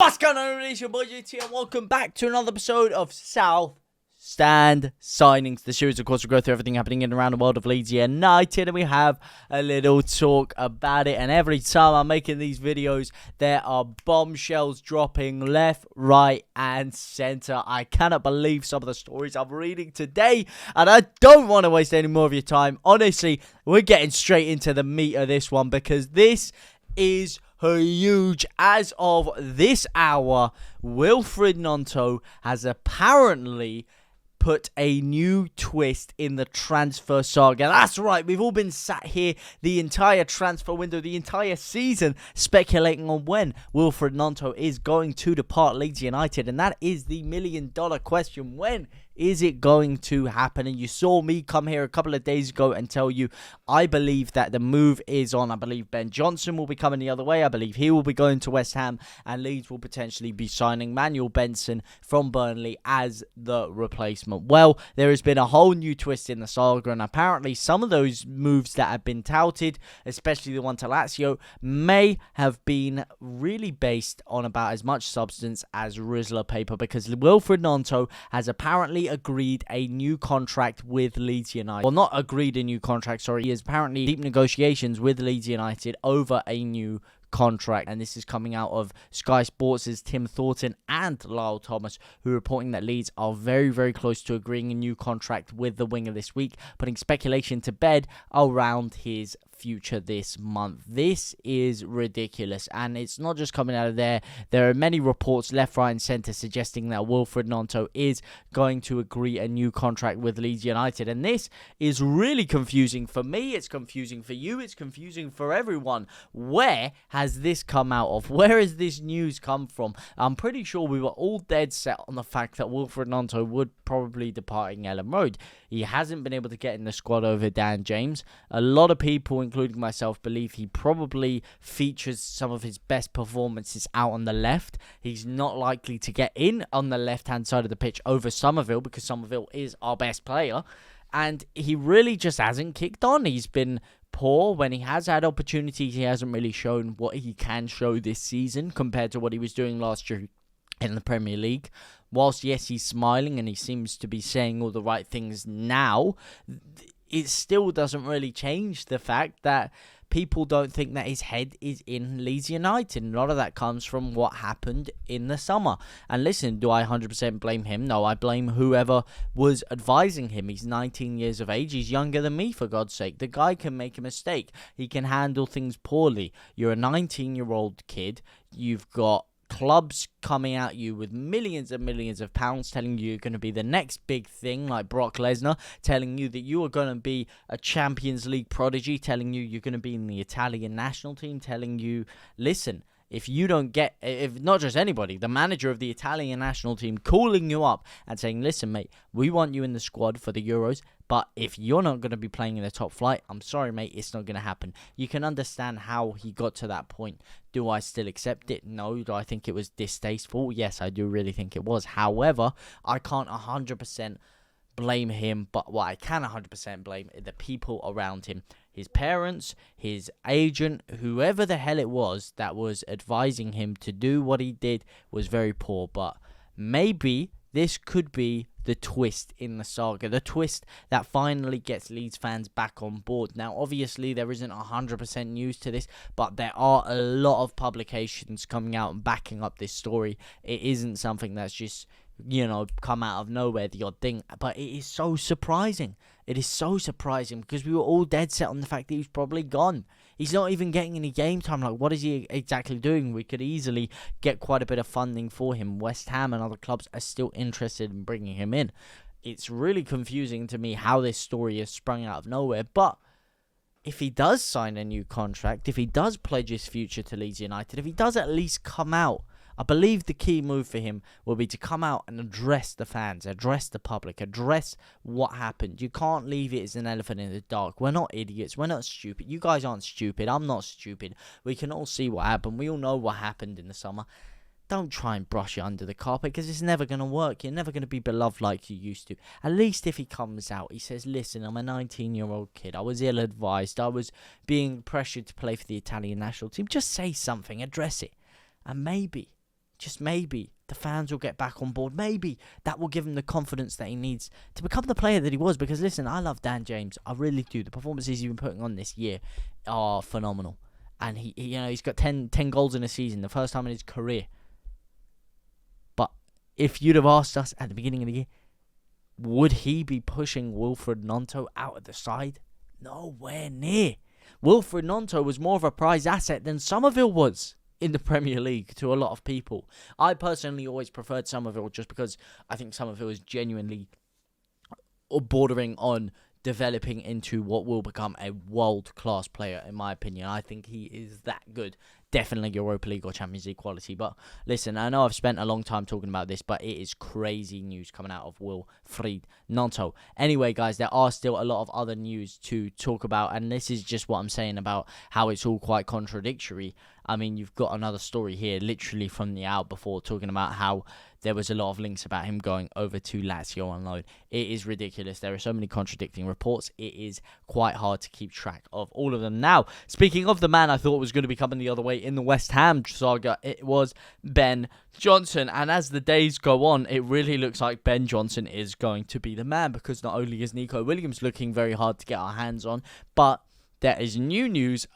What's going on, it's your boy JT, and welcome back to another episode of South Stand Signings, the series, of course, will go through everything happening in and around the world of Leeds United, and we have a little talk about it. And every time I'm making these videos, there are bombshells dropping left, right, and centre. I cannot believe some of the stories I'm reading today, and I don't want to waste any more of your time. Honestly, we're getting straight into the meat of this one, because this is huge. As of this hour, Wilfried Gnonto has apparently put a new twist in the transfer saga. That's right, we've all been sat here the entire transfer window, the entire season, speculating on when Wilfried Gnonto is going to depart Leeds United, and that is the million-dollar question. When is it going to happen? And you saw me come here a couple of days ago and tell you I believe that the move is on. I believe Ben Johnson will be coming the other way. I believe he will be going to West Ham, and Leeds will potentially be signing Manuel Benson from Burnley as the replacement. Well, there has been a whole new twist in the saga, and apparently some of those moves that have been touted, especially the one to Lazio, may have been really based on about as much substance as Rizzler paper, because Wilfried Gnonto has apparently agreed a new contract with Leeds United. Well, not agreed a new contract, sorry. He has apparently deep negotiations with Leeds United over a new contract, and this is coming out of Sky Sports' Tim Thornton and Lyle Thomas, who are reporting that Leeds are very, very close to agreeing a new contract with the winger this week, putting speculation to bed around his future this month. This is ridiculous, and it's not just coming out of there. There are many reports left, right, and centre suggesting that Wilfried Gnonto is going to agree a new contract with Leeds United, and this is really confusing for me. It's confusing for you. It's confusing for everyone. Where has this come out of? Where has this news come from? I'm pretty sure we were all dead set on the fact that Wilfried Gnonto would probably departing Ellen Road. He hasn't been able to get in the squad over Dan James. A lot of people, including myself, believe he probably features some of his best performances out on the left. He's not likely to get in on the left-hand side of the pitch over Somerville, because Somerville is our best player. And he really just hasn't kicked on. He's been poor. When he has had opportunities, he hasn't really shown what he can show this season compared to what he was doing last year in the Premier League. Whilst, yes, he's smiling and he seems to be saying all the right things now, it still doesn't really change the fact that people don't think that his head is in Leeds United. And a lot of that comes from what happened in the summer. And listen, do I 100% blame him? No, I blame whoever was advising him. He's 19 years of age. He's younger than me, for God's sake. The guy can make a mistake. He can handle things poorly. You're a 19-year-old kid. You've got clubs coming at you with millions and millions of pounds, telling you you're going to be the next big thing, like Brock Lesnar, telling you that you are going to be a Champions League prodigy, telling you you're going to be in the Italian national team, telling you, listen, if you don't get, if not just anybody, the manager of the Italian national team calling you up and saying, listen, mate, we want you in the squad for the Euros, but if you're not going to be playing in the top flight, I'm sorry, mate, it's not going to happen. You can understand how he got to that point. Do I still accept it? No. Do I think it was distasteful? Yes, I do really think it was. However, I can't 100% blame him, but what I can 100% blame are the people around him. His parents, his agent, whoever the hell it was that was advising him to do what he did was very poor. But maybe this could be the twist in the saga, the twist that finally gets Leeds fans back on board. Now, obviously, there isn't 100% news to this, but there are a lot of publications coming out and backing up this story. It isn't something that's just, come out of nowhere, the odd thing. But it is so surprising. It is so surprising because we were all dead set on the fact that he was probably gone. He's not even getting any game time. Like, what is he exactly doing? We could easily get quite a bit of funding for him. West Ham and other clubs are still interested in bringing him in. It's really confusing to me how this story has sprung out of nowhere. But if he does sign a new contract, if he does pledge his future to Leeds United, if he does at least come out, I believe the key move for him will be to come out and address the fans, address the public, address what happened. You can't leave it as an elephant in the dark. We're not idiots. We're not stupid. You guys aren't stupid. I'm not stupid. We can all see what happened. We all know what happened in the summer. Don't try and brush it under the carpet because it's never going to work. You're never going to be beloved like you used to. At least if he comes out, he says, listen, I'm a 19-year-old kid. I was ill-advised. I was being pressured to play for the Italian national team. Just say something. Address it. And maybe just maybe, the fans will get back on board. Maybe that will give him the confidence that he needs to become the player that he was. Because listen, I love Dan James. I really do. The performances he's been putting on this year are phenomenal. And he's got 10 goals in a season, the first time in his career. But if you'd have asked us at the beginning of the year, would he be pushing Wilfried Gnonto out of the side? Nowhere near. Wilfried Gnonto was more of a prize asset than Somerville was in the Premier League to a lot of people. I personally always preferred Somerville just because I think Somerville is genuinely bordering on developing into what will become a world-class player, in my opinion. I think he is that good. Definitely Europa League or Champions League quality. But listen, I know I've spent a long time talking about this, but it is crazy news coming out of Wilfried Gnonto. Anyway, guys, there are still a lot of other news to talk about, and this is just what I'm saying about how it's all quite contradictory. I mean, you've got another story here, literally from the hour before, talking about how there was a lot of links about him going over to Lazio on loan. It is ridiculous. There are so many contradicting reports. It is quite hard to keep track of all of them. Now, speaking of the man I thought was going to be coming the other way in the West Ham saga, it was Ben Johnson. And as the days go on, it really looks like Ben Johnson is going to be the man, because not only is Neco Williams looking very hard to get our hands on, but there is new news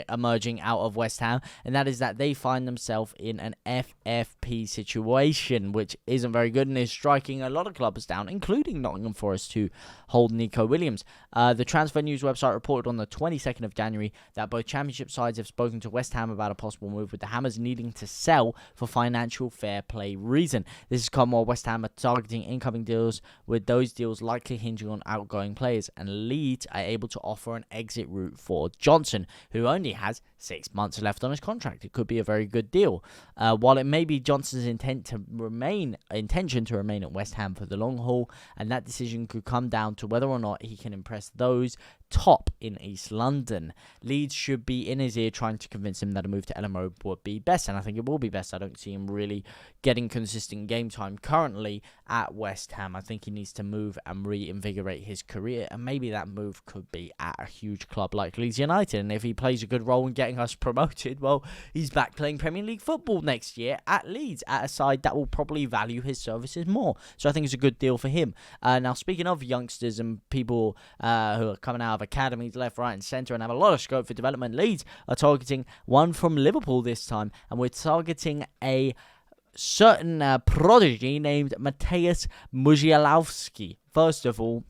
emerging out of West Ham, and that is that they find themselves in an FFP situation, which isn't very good and is striking a lot of clubs down, including Nottingham Forest, to hold Neco Williams. The Transfer News website reported on the 22nd of January that both Championship sides have spoken to West Ham about a possible move, with the Hammers needing to sell for financial fair play reason. This has come while West Ham are targeting incoming deals, with those deals likely hinging on outgoing players, and Leeds are able to offer an exit route for Johnson, who only has 6 months left on his contract. It could be a very good deal. While it may be Johnson's intention to remain at West Ham for the long haul, and that decision could come down to whether or not he can impress those top in East London. Leeds should be in his ear trying to convince him that a move to Ellen Road would be best, and I think it will be best. I don't see him really getting consistent game time currently at West Ham. I think he needs to move and reinvigorate his career, and maybe that move could be at a huge club like Leeds United, and if he plays a good role in getting us promoted, well, he's back playing Premier League football next year at Leeds, at a side that will probably value his services more. So I think it's a good deal for him. Now, speaking of youngsters and people who are coming out of academies left, right and centre and have a lot of scope for development, Leeds are targeting one from Liverpool this time, and we're targeting a certain prodigy named Mateusz Musialowski. First of all,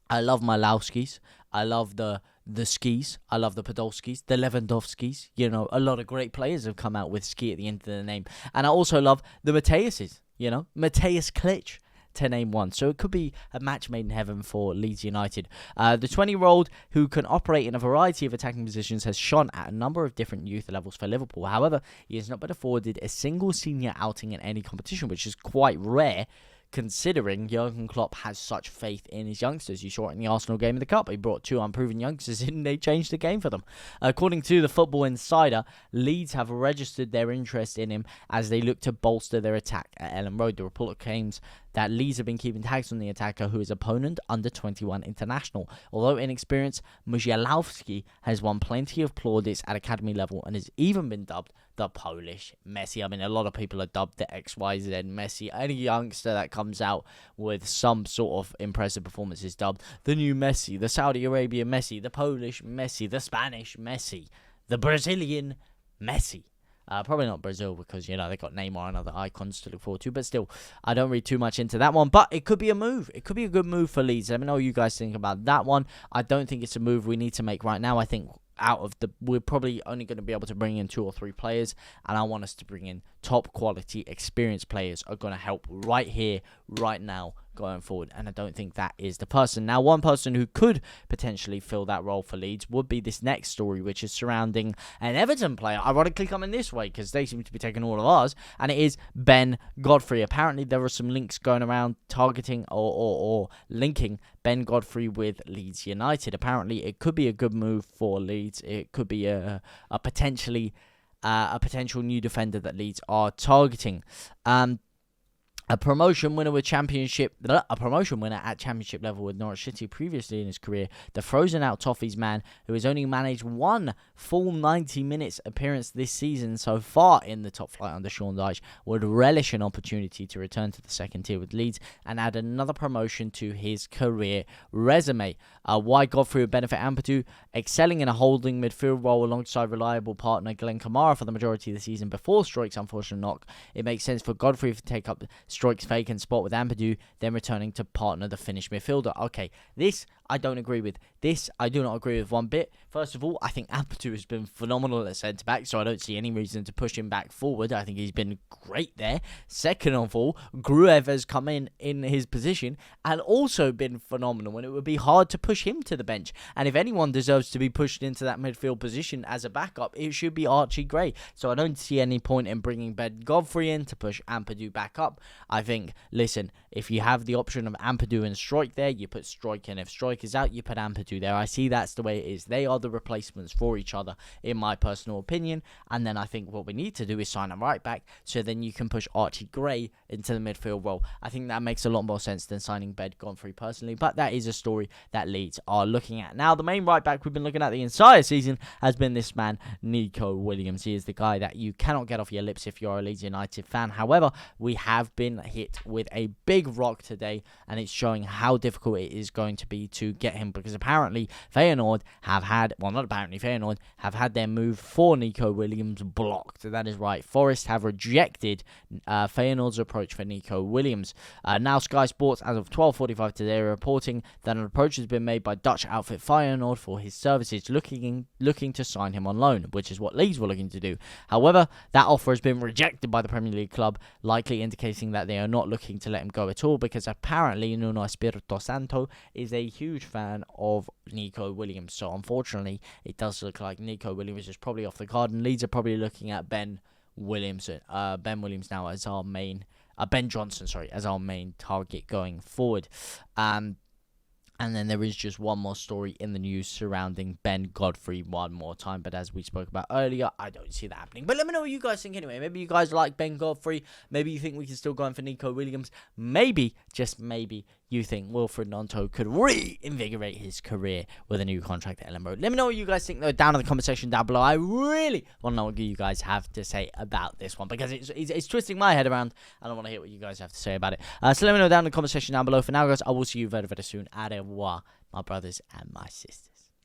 I love my Lowskis. I love the skis. I love the Podolskis, the Lewandowskis. A lot of great players have come out with ski at the end of the name. And I also love the Mateuszes, Mateusz Klitsch, to name one. So it could be a match made in heaven for Leeds United. The 20-year-old, who can operate in a variety of attacking positions, has shone at a number of different youth levels for Liverpool. However, he has not been afforded a single senior outing in any competition, which is quite rare, considering Jurgen Klopp has such faith in his youngsters. You saw it in the Arsenal game in the Cup. He brought 2 unproven youngsters in and they changed the game for them. According to the Football Insider, Leeds have registered their interest in him as they look to bolster their attack at Ellen Road. The report claims that Leeds have been keeping tabs on the attacker, who is a Poland under-21 international. Although inexperienced, Musialowski has won plenty of plaudits at academy level and has even been dubbed the Polish Messi. I mean, a lot of people are dubbed the XYZ Messi. Any youngster that comes out with some sort of impressive performance is dubbed the new Messi, the Saudi Arabia Messi, the Polish Messi, the Spanish Messi, the Brazilian Messi. Probably not Brazil because, they got Neymar and other icons to look forward to. But still, I don't read too much into that one. But it could be a move. It could be a good move for Leeds. Let me know what you guys think about that one. I don't think it's a move we need to make right now. I think we're probably only going to be able to bring in 2 or 3 players. And I want us to bring in top quality, experienced players are going to help right here, right now, going forward, and I don't think that is the person. Now, one person who could potentially fill that role for Leeds would be this next story, which is surrounding an Everton player, ironically coming this way, because they seem to be taking all of ours, and it is Ben Godfrey. Apparently, there are some links going around targeting or linking Ben Godfrey with Leeds United. Apparently, it could be a good move for Leeds. It could be a potential new defender that Leeds are targeting. A promotion winner at championship level with Norwich City previously in his career, the frozen out Toffees man, who has only managed one full 90 minutes appearance this season so far in the top flight under Sean Dyche, would relish an opportunity to return to the second tier with Leeds and add another promotion to his career resume. Why Godfrey would benefit Ampadu, excelling in a holding midfield role alongside reliable partner Glenn Kamara for the majority of the season before Stroik's unfortunate knock. It makes sense for Godfrey to take up Stroik's vacant spot with Ampadu, then returning to partner the Finnish midfielder. Okay, this I don't agree with. This I do not agree with one bit. First of all, I think Ampadu has been phenomenal at centre-back, so I don't see any reason to push him back forward. I think he's been great there. Second of all, Gruev has come in his position and also been phenomenal, and it would be hard to push him to the bench. And if anyone deserves to be pushed into that midfield position as a backup, it should be Archie Gray. So I don't see any point in bringing Ben Godfrey in to push Ampadu back up. I think, listen, if you have the option of Ampadu and Stroik there, you put Stroik in. If Stroik is out, you put Ampadu there. I see that's the way it is. They are the replacements for each other, in my personal opinion. And then I think what we need to do is sign a right back, so then you can push Archie Gray into the midfield role. I think that makes a lot more sense than signing Ben Godfrey personally, but that is a story that Leeds are looking at. Now, the main right back we've been looking at the entire season has been this man, Neco Williams. He is the guy that you cannot get off your lips if you're a Leeds United fan. However, we have been hit with a big rock today, and it's showing how difficult it is going to be to get him, because apparently Feyenoord have had, well, not apparently, Feyenoord have had their move for Neco Williams blocked. That is right. Forest have rejected Feyenoord's approach for Neco Williams. Now Sky Sports, as of 12:45 today, are reporting that an approach has been made by Dutch outfit Feyenoord for his services, looking to sign him on loan, which is what Leeds were looking to do. However, that offer has been rejected by the Premier League club, likely indicating that they are not looking to let him go at all, because apparently Nuno Espirito Santo is a huge fan of Neco Williams. So unfortunately, it does look like Neco Williams is probably off the card, and Leeds are probably looking at Ben Williams now as our main, Ben Johnson, as our main target going forward. And then there is just one more story in the news surrounding Ben Godfrey one more time. But as we spoke about earlier, I don't see that happening. But let me know what you guys think anyway. Maybe you guys like Ben Godfrey. Maybe you think we can still go in for Neco Williams. Maybe, just maybe, you think Wilfried Gnonto could reinvigorate his career with a new contract at Ellenborough. Let me know what you guys think, though, down in the comment section down below. I really want to know what you guys have to say about this one, because it's twisting my head around, and I want to hear what you guys have to say about it. So let me know down in the comment section down below. For now, guys, I will see you very, very soon. Au revoir, my brothers and my sisters.